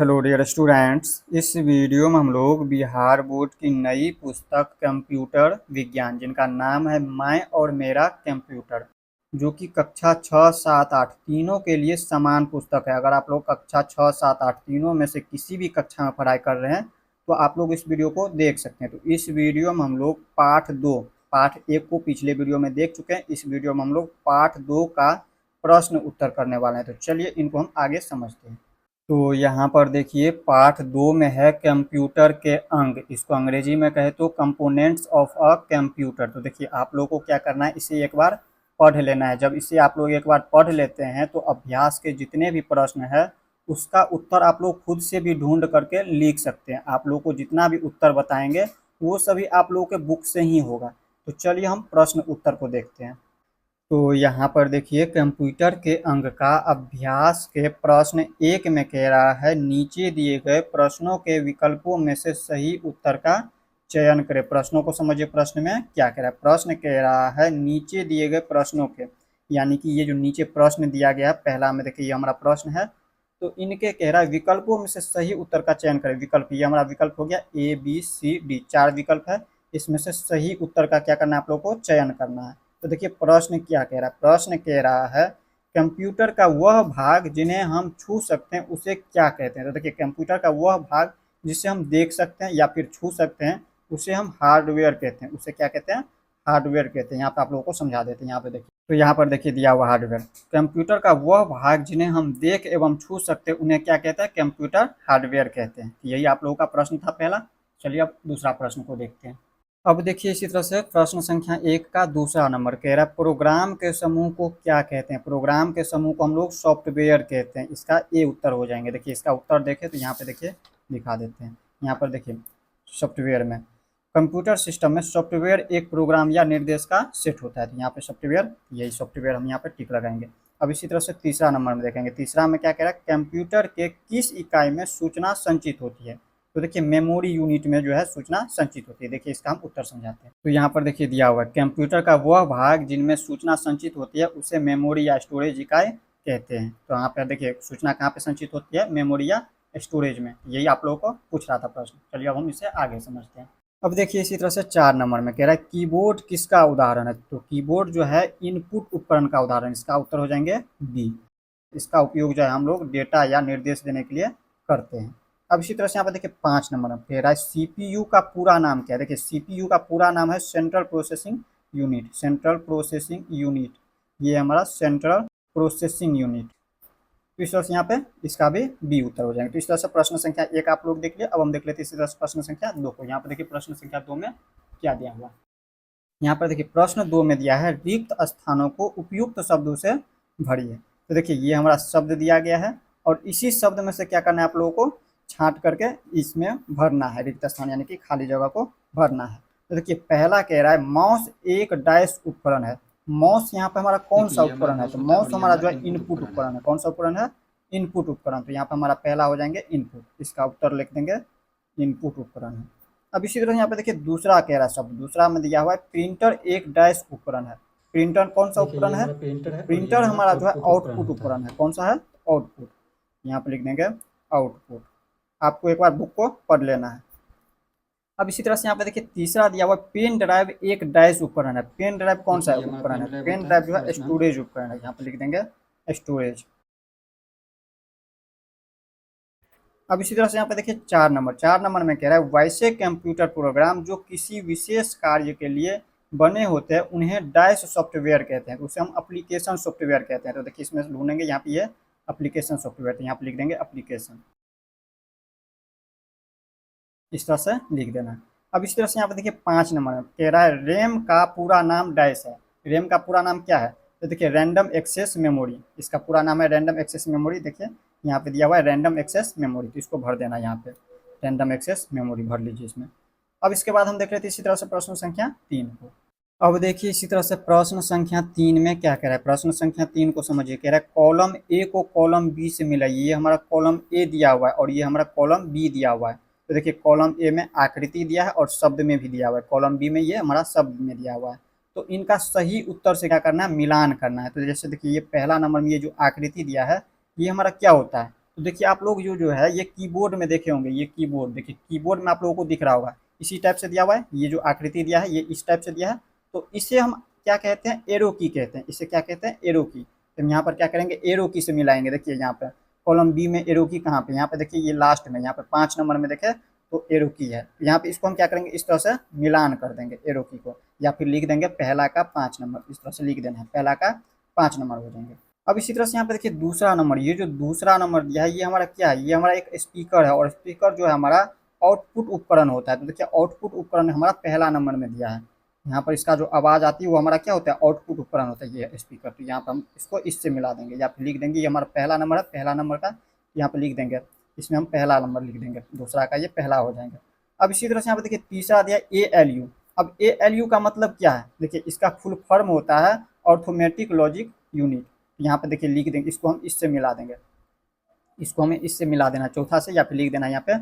Hello dear students. इस video में हम लोग बिहार बोर्ड की नई पुस्तक कंप्यूटर विज्ञान जिनका नाम है मैं और मेरा कंप्यूटर, जो कि कक्षा 6, 7, 8 तीनों के लिए समान पुस्तक है। अगर आप लोग कक्षा 6, 7, 8 तीनों में से किसी भी कक्षा में पढ़ाई कर रहे हैं तो आप लोग इस वीडियो को देख सकते हैं। तो इस वीडियो में हम लोग पार्ट 1 को पिछले वीडियो में देख चुके हैं। इस वीडियो में हम लोग पार्ट 2 का प्रश्न उत्तर करने वाले हैं। तो चलिए इनको हम आगे समझते हैं। तो यहाँ पर देखिए पार्ट 2 में है कंप्यूटर के अंग, इसको अंग्रेजी में कहे तो कंपोनेंट्स ऑफ अ कंप्यूटर। तो देखिए आप लोगों को क्या करना है, इसे एक बार पढ़ लेना है। जब इसे आप लोग एक बार पढ़ लेते हैं तो अभ्यास के जितने भी प्रश्न है उसका उत्तर आप लोग खुद से भी ढूंढ करके लिख सकते हैं। आप लोग को जितना भी उत्तर बताएंगे वो सभी आप लोगों के बुक से ही होगा। तो चलिए हम प्रश्न उत्तर को देखते हैं। तो यहाँ पर देखिए कंप्यूटर के अंग का अभ्यास के प्रश्न 1 में कह रहा है नीचे दिए गए प्रश्नों के विकल्पों में से सही उत्तर का चयन करें। प्रश्नों को समझिए, प्रश्न में क्या कह रहा है। प्रश्न कह रहा है नीचे दिए गए प्रश्नों के, यानी कि ये जो नीचे प्रश्न दिया गया है पहला में देखिए ये हमारा प्रश्न है, तो इनके कह रहा है विकल्पों में से सही उत्तर का चयन करें। विकल्प ये हमारा विकल्प हो गया ABCD, 4 विकल्प है, इसमें से सही उत्तर का क्या करना है आप लोग को चयन करना है। तो देखिए प्रश्न क्या कह रहा है। प्रश्न कह रहा है कंप्यूटर का वह भाग जिन्हें हम छू सकते हैं उसे क्या कहते हैं। तो देखिए कंप्यूटर का वह भाग जिसे हम देख सकते हैं या फिर छू सकते हैं उसे हम हार्डवेयर कहते हैं। उसे क्या कहते हैं, हार्डवेयर कहते हैं। यहाँ पे आप लोगों को समझा देते हैं। यहाँ पे देखिए, तो यहाँ पर देखिए दिया हुआ हार्डवेयर, कंप्यूटर का वह भाग जिन्हें हम देख एवं छू सकते हैं उन्हें क्या कहते हैं, कंप्यूटर हार्डवेयर कहते हैं। यही आप लोगों का प्रश्न था पहला। चलिए अब दूसरा प्रश्न को देखते हैं। अब देखिए इसी तरह से प्रश्न संख्या 1 का दूसरा नंबर कह रहा है प्रोग्राम के समूह को क्या कहते हैं। प्रोग्राम के समूह को हम लोग सॉफ्टवेयर कहते हैं। इसका ए उत्तर हो जाएंगे। देखिए इसका उत्तर देखें तो यहाँ पे देखिए दिखा देते हैं। यहाँ पर देखिए सॉफ्टवेयर में, कंप्यूटर सिस्टम में सॉफ्टवेयर एक प्रोग्राम या निर्देश का सेट होता है। तो यहाँ पे सॉफ्टवेयर, यही सॉफ्टवेयर हम यहाँ पे टिक लगाएंगे। अब इसी तरह से तीसरा नंबर में देखेंगे। तीसरा में क्या कह रहा है, कंप्यूटर के किस इकाई में सूचना संचित होती है। तो देखिए मेमोरी यूनिट में जो है सूचना संचित होती है। देखिए इसका हम उत्तर समझाते हैं। तो यहाँ पर देखिए दिया हुआ है कंप्यूटर का वह भाग जिनमें सूचना संचित होती है उसे मेमोरी या स्टोरेज इकाई कहते हैं। तो यहाँ पर देखिए सूचना कहाँ पे संचित होती है, मेमोरी या स्टोरेज में। यही आप लोगों को पूछ रहा था प्रश्न। चलिए अब हम इसे आगे समझते हैं। अब देखिए इसी तरह से 4 नंबर में कह रहा है कीबोर्ड किसका उदाहरण है। तो कीबोर्ड जो है इनपुट उपकरण का उदाहरण। इसका उत्तर हो जाएंगे बी। इसका उपयोग जो है हम लोग डेटा या निर्देश देने के लिए करते हैं। अब इसी तरह से यहाँ पर देखिए 5 नंबर में कह रहा है CPU का पूरा नाम क्या है। देखिए CPU का पूरा नाम है central processing unit. Central processing unit, ये हमारा सेंट्रल प्रोसेसिंग यूनिट। तो इस तरह से यहाँ पे इसका भी बी उत्तर हो जाएंगे। तो इस तरह से प्रश्न संख्या 1 आप लोग देख लिए। अब हम देख लेते हैं इसी तरह से प्रश्न संख्या 2 को। यहाँ पर देखिए प्रश्न संख्या 2 में क्या दिया हुआ। यहाँ पर देखिए प्रश्न 2 में दिया है रिक्त स्थानों को उपयुक्त शब्दों से भरिए। तो देखिए ये हमारा शब्द दिया गया है और इसी शब्द में से क्या करना है आप लोगों को छांट करके इसमें भरना है। रिक्त स्थान यानी कि खाली जगह को भरना है। तो देखिए पहला कह रहा है माउस एक डैश उपकरण है। माउस यहाँ पे हमारा कौन सा उपकरण है। तो माउस हमारा जो है इनपुट उपकरण है। कौन सा उपकरण है, इनपुट उपकरण। तो यहाँ पे हमारा पहला हो जाएंगे इनपुट। इसका उत्तर लिख देंगे इनपुट उपकरण है। अब इसी तरह यहाँ पे देखिए दूसरा कह रहा है शब्द, दूसरा में दिया हुआ है प्रिंटर एक डैश उपकरण है। प्रिंटर कौन सा उपकरण है, प्रिंटर हमारा जो है आउटपुट उपकरण है। कौन सा है, आउटपुट। यहाँ पे लिख देंगे आउटपुट। आपको एक बार बुक को पढ़ लेना है। अब इसी तरह से यहाँ पे देखिए तीसरा दिया हुआ पेन ड्राइव एक डैश उपकरण है। पेन ड्राइव कौन सा उपकरण है, पेन ड्राइव जो है स्टोरेज उपकरण है। यहाँ पे लिख देंगे स्टोरेज। अब इसी तरह से यहाँ पे देखिए 4 नंबर, 4 नंबर में कह रहा है वैसे कंप्यूटर प्रोग्राम जो किसी विशेष कार्य के लिए बने होते हैं उन्हें डैश सॉफ्टवेयर कहते हैं। तो उसे हम एप्लीकेशन सॉफ्टवेयर कहते हैं। तो देखिए इसमें ढूंढेंगे यहाँ पे ये एप्लीकेशन सॉफ्टवेयर। तो यहाँ पे लिख देंगे एप्लीकेशन। इस तरह से लिख देना। अब इस तरह से यहाँ पे देखिए 5 नंबर में कह रहा है रैम का पूरा नाम डैश है। रैम का पूरा नाम क्या है, तो देखिए रैंडम एक्सेस मेमोरी। इसका पूरा नाम है रैंडम एक्सेस मेमोरी। देखिए यहाँ पे दिया हुआ है रैंडम एक्सेस मेमोरी। तो इसको भर देना, यहाँ पे रैंडम एक्सेस मेमोरी भर लीजिए इसमें। अब इसके बाद हम देख लेते हैं इसी तरह से प्रश्न संख्या 3 को। अब देखिए इसी तरह से प्रश्न संख्या 3 में क्या कह रहा है। प्रश्न संख्या 3 को समझिए। कह रहा है कॉलम ए को कॉलम बी से मिलाइए। ये हमारा कॉलम ए दिया हुआ है और ये हमारा कॉलम बी दिया हुआ है। तो देखिए कॉलम ए में आकृति दिया है और शब्द में भी दिया हुआ है। कॉलम बी में ये हमारा शब्द में दिया हुआ है। तो इनका सही उत्तर से क्या करना है, मिलान करना है। तो जैसे देखिए ये पहला नंबर में ये जो आकृति दिया है ये हमारा क्या होता है, तो देखिए आप लोग जो जो है ये कीबोर्ड में देखे होंगे, ये कीबोर्ड देखिए, कीबोर्ड में आप लोगों को दिख रहा होगा इसी टाइप से दिया हुआ है, ये जो आकृति दिया है ये इस टाइप से दिया है। तो इसे हम क्या कहते हैं, एरो की कहते हैं, इसे क्या कहते हैं, एरो की। तो हम यहाँ पर क्या करेंगे, एरो की से मिलाएंगे। देखिए यहाँ पर कॉलम बी में एरो की कहाँ पे, यहाँ पे देखिए ये लास्ट में, यहाँ पे 5 नंबर में देखे तो एरो की है। तो यहाँ पे इसको हम क्या करेंगे, इस तरह से मिलान कर देंगे एरो की को, या फिर लिख देंगे पहला का 5 नंबर, इस तरह से लिख देना है, पहला का 5 नंबर हो जाएंगे। अब इसी तरह से यहाँ पे देखिए दूसरा नंबर, ये जो दूसरा नंबर दिया है ये हमारा क्या है, ये हमारा एक स्पीकर है, और स्पीकर जो है हमारा आउटपुट उपकरण होता है। तो देखिए आउटपुट उपकरण हमारा पहला नंबर में दिया है, यहाँ पर इसका जो आवाज़ आती है वो हमारा क्या होता है, आउटपुट उपकरण होता है ये स्पीकर। तो यहाँ पर हम इसको इससे मिला देंगे, या फिर लिख देंगे ये हमारा पहला नंबर है, पहला नंबर का यहाँ पर लिख देंगे, इसमें हम पहला नंबर लिख देंगे, दूसरा का ये पहला हो जाएंगे। अब इसी तरह से यहाँ पर देखिए तीसरा दिया ALU। अब ALU का मतलब क्या है, देखिए इसका फुल फॉर्म होता है अर्थमेटिक लॉजिक यूनिट। यहाँ पे देखिए लिख देंगे, इसको हम इससे मिला देंगे, इसको हमें इससे मिला देना चौथा से, या फिर लिख देना यहाँ पे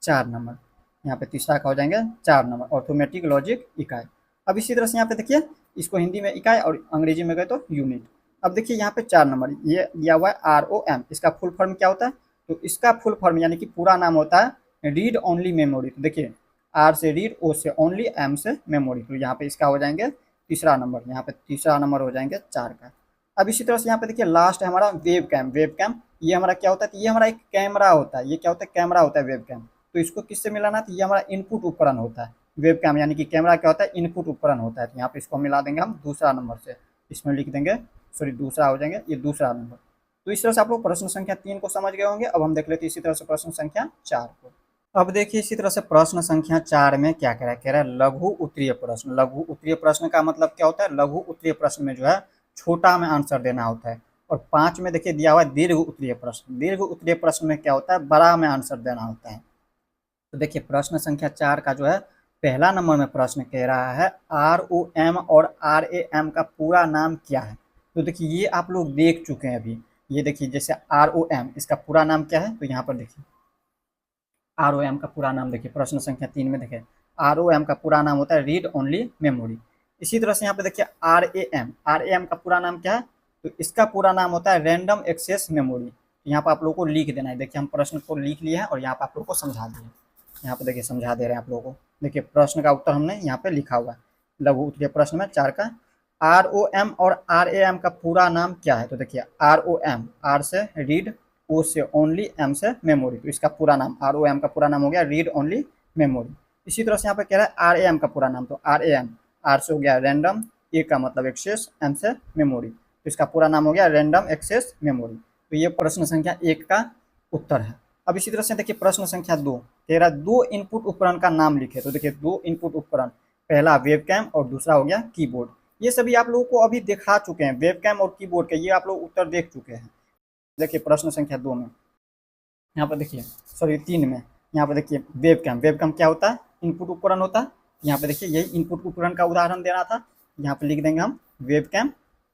4 नंबर, यहाँ पे तीसरा का हो जाएंगे 4 नंबर, ऑर्थोमेटिक लॉजिक इकाई। अब इसी तरह से यहाँ पे देखिए इसको हिंदी में इकाई और अंग्रेजी में गए तो यूनिट। अब देखिए यहाँ पे 4 नंबर ये दिया हुआ है ROM, इसका फुल फॉर्म क्या होता है, तो इसका फुल फॉर्म यानी कि पूरा नाम होता है रीड ओनली मेमोरी। तो देखिए R से रीड, O से ओनली, M से मेमोरी। तो यहाँ पे इसका हो जाएंगे तीसरा नंबर, यहाँ पे तीसरा नंबर हो जाएंगे 4 का। अब इसी तरह से यहाँ पे देखिए लास्ट है हमारा वेब कैम। वेब कैम ये हमारा क्या होता है, तो ये हमारा एक कैमरा होता है, ये क्या होता है, कैमरा होता है वेब कैम। तो इसको किससे मिलाना, तो ये हमारा इनपुट उपकरण होता है। वेब कैम यानी कि कैमरा क्या होता है, इनपुट उपकरण होता है। तो यहाँ पे इसको मिला देंगे हम दूसरा नंबर से, इसमें लिख देंगे, सॉरी दूसरा हो जाएंगे, ये दूसरा नंबर। तो इस तरह से आप लोग प्रश्न संख्या 3 को समझ गए होंगे। अब हम देख लेते हैं इसी तरह से प्रश्न संख्या 4 को। अब देखिए इसी तरह से प्रश्न संख्या 4 में क्या कह रहा है लघु उत्तरीय प्रश्न। लघु उत्तरीय प्रश्न का मतलब क्या होता है, लघु उत्तरीय प्रश्न में जो है छोटा में आंसर देना होता है। और 5 में देखिए दिया हुआ है दीर्घ उत्तरीय प्रश्न। दीर्घ उत्तरीय प्रश्न में क्या होता है, बड़ा में आंसर देना होता है। तो देखिए प्रश्न संख्या 4 का जो है पहला नंबर में प्रश्न कह रहा है ROM और RAM का पूरा नाम क्या है। तो देखिए ये आप लोग देख चुके हैं अभी, ये देखिए जैसे ROM इसका पूरा नाम क्या है, तो यहाँ पर देखिए ROM का पूरा नाम देखिए प्रश्न संख्या 3 में देखिए ROM का पूरा नाम होता है रीड ओनली मेमोरी। इसी तरह से यहाँ पे देखिए RAM का पूरा नाम क्या है, तो इसका पूरा नाम होता है रैंडम एक्सेस मेमोरी। यहाँ पर आप लोगों को लिख देना है, देखिए हम प्रश्न को लिख लिए हैं और यहाँ पर आप लोगों को समझा दिए, यहाँ पे देखिए समझा दे रहे हैं आप लोगों को। देखिए प्रश्न का उत्तर हमने यहाँ पे लिखा हुआ है लघु उत्तरीय प्रश्न में 4 का। ROM और RAM का पूरा नाम क्या है, तो देखिए ROM R से रीड, O से ओनली, M से मेमोरी। तो इसका पूरा नाम ROM का पूरा नाम हो गया रीड ओनली मेमोरी। इसी तरह से यहाँ पे कह रहा है RAM का पूरा नाम, तो RAM R से हो गया रैंडम, A का मतलब एक्सेस, M से मेमोरी। तो इसका पूरा नाम हो गया रैंडम एक्सेस मेमोरी। तो ये प्रश्न संख्या 1 का उत्तर है। अब इसी तरह से देखिए प्रश्न संख्या 2 कह रहा है 2 इनपुट उपकरण का नाम लिखे। तो देखिए 2 इनपुट उपकरण, पहला वेबकैम और दूसरा हो गया कीबोर्ड। ये सभी आप लोगों को अभी दिखा चुके हैं, वेबकैम और कीबोर्ड के ये आप लोग उत्तर देख चुके हैं। देखिए प्रश्न संख्या 2 में यहाँ पर देखिए, सॉरी 3 में यहाँ पर देखिए वेबकैम क्या होता है, इनपुट उपकरण होता है। यहाँ पे देखिए यही इनपुट उपकरण का उदाहरण देना था, यहाँ पे लिख देंगे हम वेबकैम,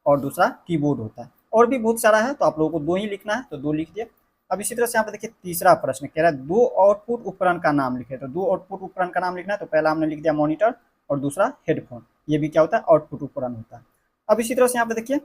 और दूसरा कीबोर्ड होता है। और भी बहुत सारा है, तो आप लोगों को 2 ही लिखना है, तो 2 लिख दिए। अब इसी तरह से यहाँ पे देखिए तीसरा प्रश्न कह रहा है 2 आउटपुट उपकरण का नाम लिखे। तो 2 आउटपुट उपकरण का नाम लिखना है, तो पहला हमने लिख दिया मॉनिटर और दूसरा हेडफोन। ये भी क्या होता है, आउटपुट उपकरण होता है। अब इसी तरह से यहाँ पे देखिए,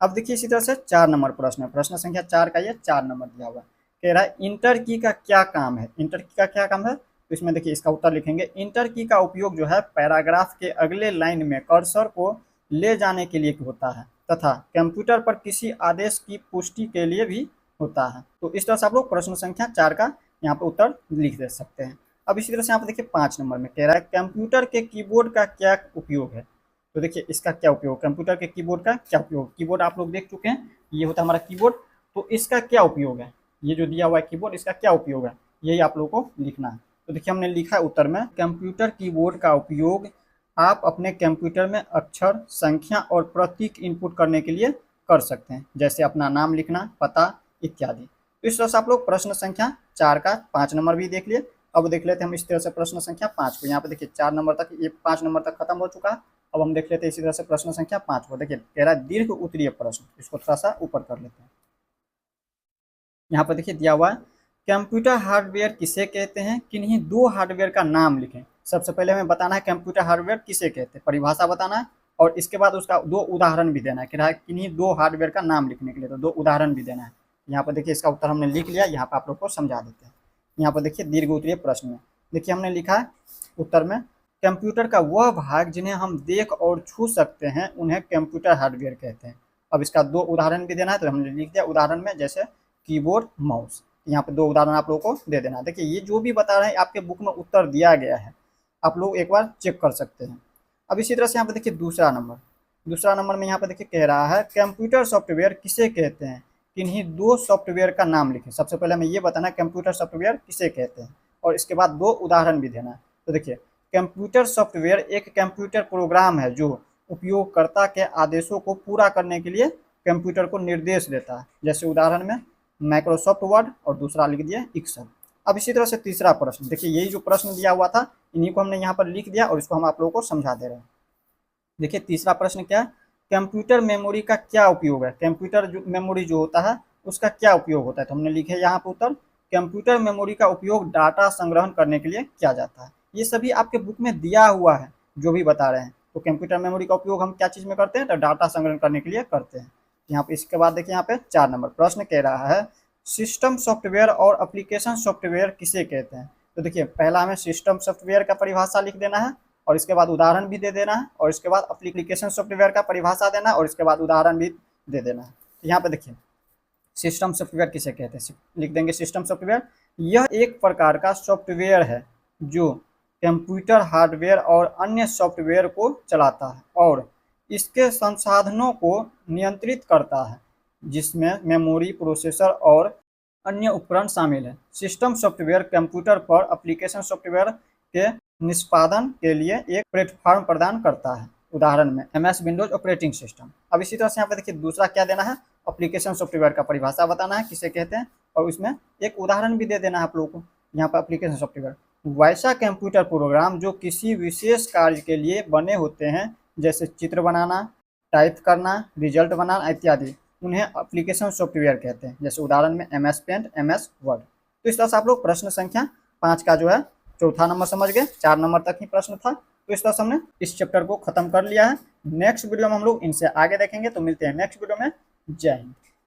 अब देखिए इसी तरह से 4 नंबर प्रश्न है, प्रश्न संख्या 4 का ये 4 नंबर दिया हुआ है। कह रहा है इंटर की का क्या काम है, इंटर की का क्या काम है, तो इसमें देखिए इसका उत्तर लिखेंगे इंटर की का उपयोग जो है पैराग्राफ के अगले लाइन में कर्सर को ले जाने के लिए होता है, तथा कंप्यूटर पर किसी आदेश की पुष्टि के लिए भी होता है। तो इस तरह से आप लोग प्रश्न संख्या 4 का यहाँ पे उत्तर लिख दे सकते हैं। अब इसी तरह से यहाँ पे देखिए 5 नंबर में कह रहा है कंप्यूटर के कीबोर्ड का क्या उपयोग है। तो देखिए इसका क्या उपयोग, कंप्यूटर के कीबोर्ड का क्या उपयोग। कीबोर्ड आप लोग देख चुके हैं, ये होता है हमारा कीबोर्ड, तो इसका क्या उपयोग है, ये जो दिया हुआ है कीबोर्ड, इसका क्या उपयोग है, यही आप लोगों को लिखना है। तो देखिए हमने लिखा है उत्तर में, कंप्यूटर कीबोर्ड का उपयोग आप अपने कंप्यूटर में अक्षर, संख्या और प्रतीक इनपुट करने के लिए कर सकते हैं, जैसे अपना नाम लिखना, पता इत्यादि। तो इस तरह से आप लोग प्रश्न संख्या 4 का 5 नंबर भी देख लिए। अब देख लेते हैं हम इस तरह से प्रश्न संख्या 5 को। यहाँ पे देखिए 4 नंबर तक, ये 5 नंबर तक खत्म हो चुका है। अब हम देख लेते हैं इसी तरह से प्रश्न संख्या 5 को। देखिए कह रहा है दीर्घ उत्तरीय प्रश्न, इसको थोड़ा सा ऊपर कर लेते हैं। यहाँ पर देखिए दिया हुआ है कंप्यूटर हार्डवेयर किसे कहते हैं, किन्हीं 2 हार्डवेयर का नाम लिखें। सबसे पहले हमें बताना है कंप्यूटर हार्डवेयर किसे कहते हैं, परिभाषा बताना है, और इसके बाद उसका 2 उदाहरण भी देना है। कह रहा है किन्हीं 2 हार्डवेयर का नाम लिखने के लिए, तो 2 उदाहरण भी देना है। यहाँ पर देखिए इसका उत्तर हमने लिख लिया, यहाँ पर आप लोग को समझा देते हैं। यहाँ पर देखिए दीर्घ उत्तरीय प्रश्न में देखिए हमने लिखा है उत्तर में, कंप्यूटर का वह भाग जिन्हें हम देख और छू सकते हैं उन्हें कंप्यूटर हार्डवेयर कहते हैं। अब इसका 2 उदाहरण भी देना है, तो हमने लिख दिया उदाहरण में, जैसे कीबोर्ड, माउस। यहाँ पे 2 उदाहरण आप लोगों को दे देना। देखिए ये जो भी बता रहे हैं आपके बुक में उत्तर दिया गया है, आप लोग एक बार चेक कर सकते हैं। अब इसी तरह से यहाँ पे देखिए दूसरा नंबर में यहाँ पे देखिए कह रहा है कंप्यूटर सॉफ्टवेयर किसे कहते हैं, किन्हीं 2 सॉफ्टवेयर का नाम लिखें। सबसे पहले हमें ये बताना है कंप्यूटर सॉफ्टवेयर किसे कहते हैं, और इसके बाद 2 उदाहरण भी देना है। तो देखिए कंप्यूटर सॉफ्टवेयर एक कंप्यूटर प्रोग्राम है जो उपयोगकर्ता के आदेशों को पूरा करने के लिए कंप्यूटर को निर्देश देता है। जैसे उदाहरण में माइक्रोसॉफ्ट वर्ड, और दूसरा लिख दिया एक्सेल। अब इसी तरह से तीसरा प्रश्न, देखिए यही जो प्रश्न दिया हुआ था इन्हीं को हमने यहाँ पर लिख दिया और इसको हम आप लोगों को समझा दे रहे हैं। देखिए तीसरा प्रश्न क्या है, कंप्यूटर मेमोरी का क्या उपयोग है, कंप्यूटर जो मेमोरी जो होता है उसका क्या उपयोग होता है। तो हमने लिखे यहाँ पर उत्तर, कंप्यूटर मेमोरी का उपयोग डाटा संग्रहण करने के लिए किया जाता है। ये सभी आपके बुक में दिया हुआ है जो भी बता रहे हैं। तो कंप्यूटर मेमोरी का उपयोग हम क्या चीज़ में करते हैं, तो डाटा संग्रहण करने के लिए करते हैं। यहाँ पे इसके बाद देखिए यहाँ पे 4 नंबर प्रश्न कह रहा है सिस्टम सॉफ्टवेयर और एप्लीकेशन सॉफ्टवेयर किसे कहते हैं। तो देखिए पहला हमें सिस्टम सॉफ्टवेयर का परिभाषा लिख देना है, और इसके बाद उदाहरण भी दे देना है, और इसके बाद एप्लीकेशन सॉफ्टवेयर का परिभाषा देना है, और इसके बाद उदाहरण भी दे देना है। तो यहाँ पे देखिए सिस्टम सॉफ्टवेयर किसे कहते हैं, लिख देंगे सिस्टम सॉफ्टवेयर, यह एक प्रकार का सॉफ्टवेयर है जो कंप्यूटर हार्डवेयर और अन्य सॉफ्टवेयर को चलाता है और इसके संसाधनों को नियंत्रित करता है, जिसमें मेमोरी, प्रोसेसर और अन्य उपकरण शामिल हैं। सिस्टम सॉफ्टवेयर कंप्यूटर पर एप्लीकेशन सॉफ्टवेयर के निष्पादन के लिए एक प्लेटफॉर्म प्रदान करता है। उदाहरण में MS विंडोज ऑपरेटिंग सिस्टम। अब इसी तरह से यहाँ पे देखिए दूसरा क्या देना है, एप्लीकेशन सॉफ्टवेयर का परिभाषा बताना है किसे कहते हैं, और उसमें एक उदाहरण भी दे देना है आप लोगों को। यहाँ पर एप्लीकेशन सॉफ्टवेयर वैसा कंप्यूटर प्रोग्राम जो किसी विशेष कार्य के लिए बने होते हैं, जैसे चित्र बनाना, टाइप करना, रिजल्ट बनाना इत्यादि, उन्हें एप्लीकेशन सॉफ्टवेयर कहते हैं। जैसे उदाहरण में MS पेंट, MS वर्ड। तो इस तरह से आप लोग प्रश्न संख्या 5 का जो है चौथा नंबर समझ गए। 4 नंबर तक ही प्रश्न था। तो इस तरह से हमने इस चैप्टर को खत्म कर लिया है। नेक्स्ट वीडियो में हम लोग इनसे आगे देखेंगे। तो मिलते हैं नेक्स्ट वीडियो में। जय हिंद।